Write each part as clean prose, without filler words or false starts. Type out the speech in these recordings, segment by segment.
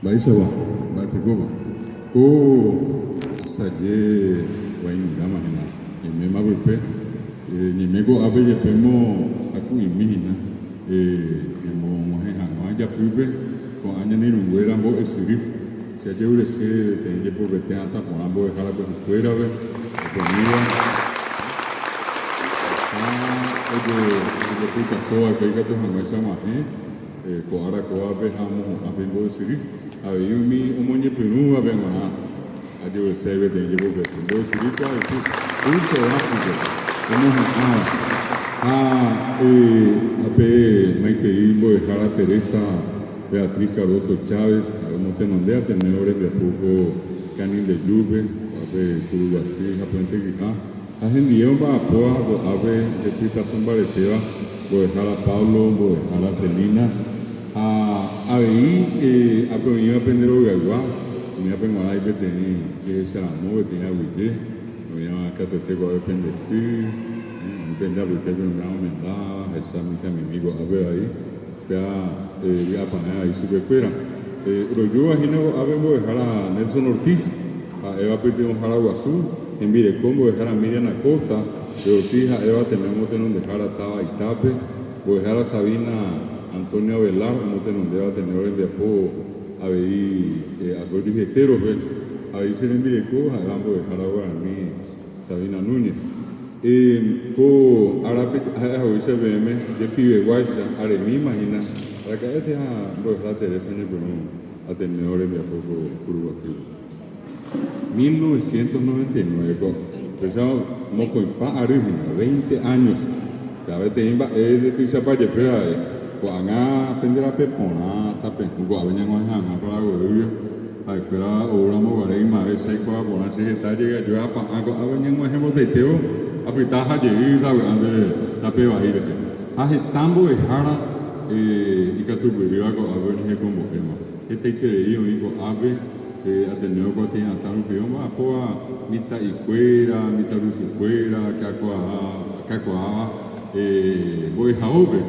Baisaba, Batecoba. O Saye, Wainama, and Memape, Nimego Abe, Pemo, Aku Imina, Moheha, Maya Pube, con Anyanin, Werambo, Siri, Sadio, se te llevo veteata, Ponambo, Harabe, Cuerave, Comida. Puta soa que tu hamasa mahe ko ara ko abe hamu abe bo siri abe yumi omonye penu abe mana adio sebe de yebo be bo siri ko tu uso asigo omo abe maite ibo Jara Teresa Beatriz Cardoso Chávez amonte nondea tenedores de poco canin de lluvia abe kurubati japonte gija ahendion ba poa go abe de pita sombareteva voy a dejar a Pablo, voy a dejar a Telina, a ver, a aprender a aprender a jugar, me a aprender a ir que se la mueve, tenía que ir, voy a que te tengo a aprender sí, aprender a aprender a aumentar, esa mitad mi amigo a ver ahí, voy a poner ahí su recuera. Pero yo imagino a ver voy a dejar a Nelson Ortiz, a Eva Petito Jaraguazú, en Virecom voy a dejar a Miriam Acosta. De Ortiz a Eva tenemos que dejar a Taba Itape, voy a dejar a Sabina Antonio Velar, no tenemos que tener el Viapo a ver a Rodríguez Vietero, a ver si le envireco, a voy a dejar ahora a mí Sabina Núñez. Ahora a hoy se ve de pibe guaysa, a mí imagina, la que te ha voy a dejar a Teresa en el a tener el Viapo Curubati. 1999, empezamos con pan original, 20 años. Cada vez te iba de tu zapato, pero cuando aprender a pepona, tapen, cuando venía con el para la a esperar ahora me voy a veces cuando poner secretaria yo a venir con ejemplo de teo, a pitar a llegar, ¿sabes? Ande tape va a ir. Hace tambo de jara y que tu video hago a venir con boquema. Este que le digo, ave ateneo con ti a tal pion va poa mita icuera mita lusucuera cacoa voy jaobe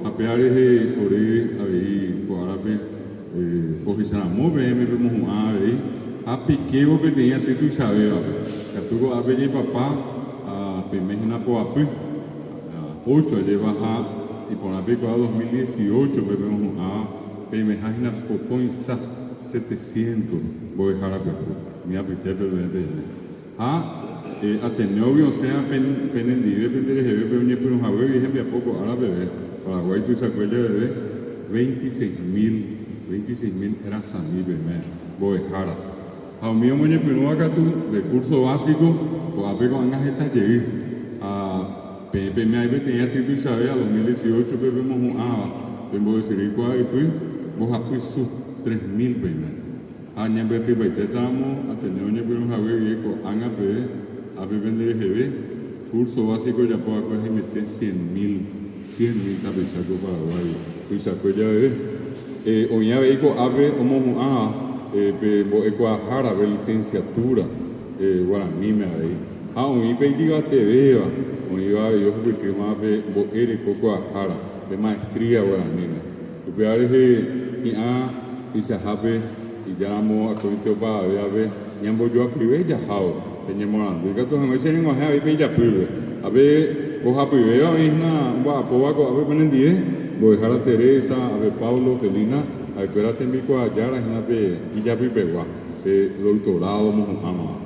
a peare ore ahí coarape cojisana move me vemos un ave a piqueo que tenía tu sabeba catugo ave de papá a pemejina poape 8 lleva a y por la pico a 2018 me vemos un a pemejina pocoinsa 700 voy a dejar a Perú, mi apetito de Ateneo, o sea, penendive, pendereje, pero un jabue, y dije, a poco, ahora bebé, Paraguay, tú se acuerdas de bebé, 26,000 era Samí, bebé, voy a dejar. A mí, oye, pero acá tú, de curso básico, pues a pegar en esta llegué, a Pepe, me había tenido título y saber, a 2018, bebemos un vengo a decir, ¿cuál es, pues, vos a pues, 3,000 bebé. Aña beti baite tramo, ateneo ñe pero jawe viejo, anga pe, a vender GB, curso básico ya puedo acoger meter 100,000 tapizaco Paraguay. Tu saco ya ve, oña veico ave omo pe bo ecuajara ve licenciatura, guaraní me ahí. Oñi pe diga te vea, oñi va yo porque más pe bo ere coco ajara, de maestría guaraní. Pe are y se jape y ya vamos a coger para ver ñambo yo a privé ya jao teníamos hablando y que tú me dicen no hay ve ya privé a ver coja privé a isna va poco a ver ponen 10 voy a dejar a Teresa a ver Pablo Felina a esperar te mico a ya la gente y ya privé va doctorado ama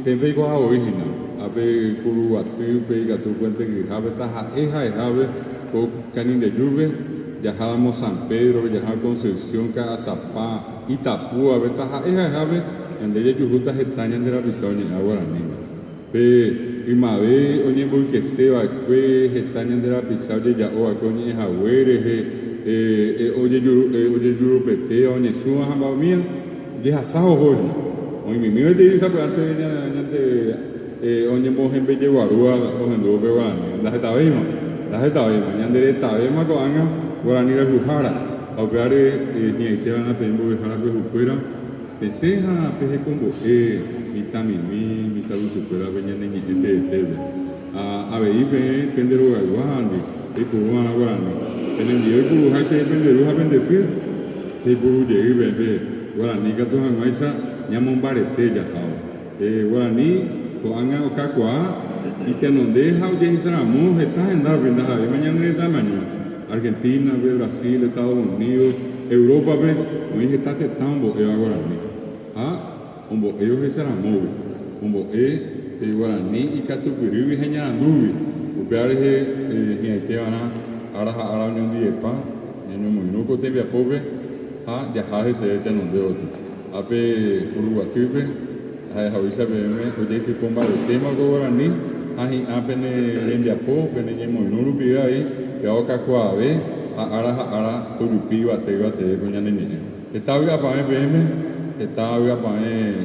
te veo a original a ver curubati pega tu cuenta que jabe ta jabe con canin de lluvia. Viajábamos San Pedro, viajar Concepción, Cazapá, Itapúa, Betaja, Jave, en ella Yujuta Getaña de la Bisaña, ahora mismo. Y Mabe, oye, voy que se va, Getaña de la Bisaña, ya o acoñe Jaguere, oye, Yurupete, oye, Suma, Jamba mía, deja Sajo, oye, mi mío te dice, pero antes venía, oye, Mojen Belle Guarúa, oye, Lube Guarani, la Getabema, Ñandere Tabema, Coanga, Guaraní la Jujara, a ver, ni ahí te van a pedir Jara que Jucuera, Peseja, Peje Combo, mitad Mimi, mitad Lucupera, Peña Niña, a ver, Pendero Guandi, Cubana Guaraní, el envío de Curuja se Penderuja bendecir, he buru de ibe Guarani ka tu hangaisa nyamumbare te jahao Guarani ko anga o kakwa y que no deja oye Israel está en dar vendaja mañana le da mañana Argentina ve Brasil Estados Unidos Europa ve hoy está tambo Guarani umbo ellos Israel umbo Guarani y Catupiri genia dubi upeare he wana ara unión de pa no muy ko te via pobre jahaje se te no de otro ape Uruguay hawisa beme oye te pomba el tema Guarani ahi apene rembiapo pene nyemo inuru pia ahí ya oka kwa ave ara turupi bate konya nene estawa pa beme estawa pa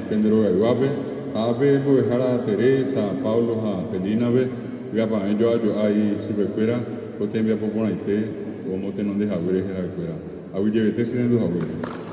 pendero gabe ave bo hara Teresa Paulo Felina ve ya pa yo ahí si bequera o te envia popona ite o mote no deja ver esa bequera awi je te sinendo hawe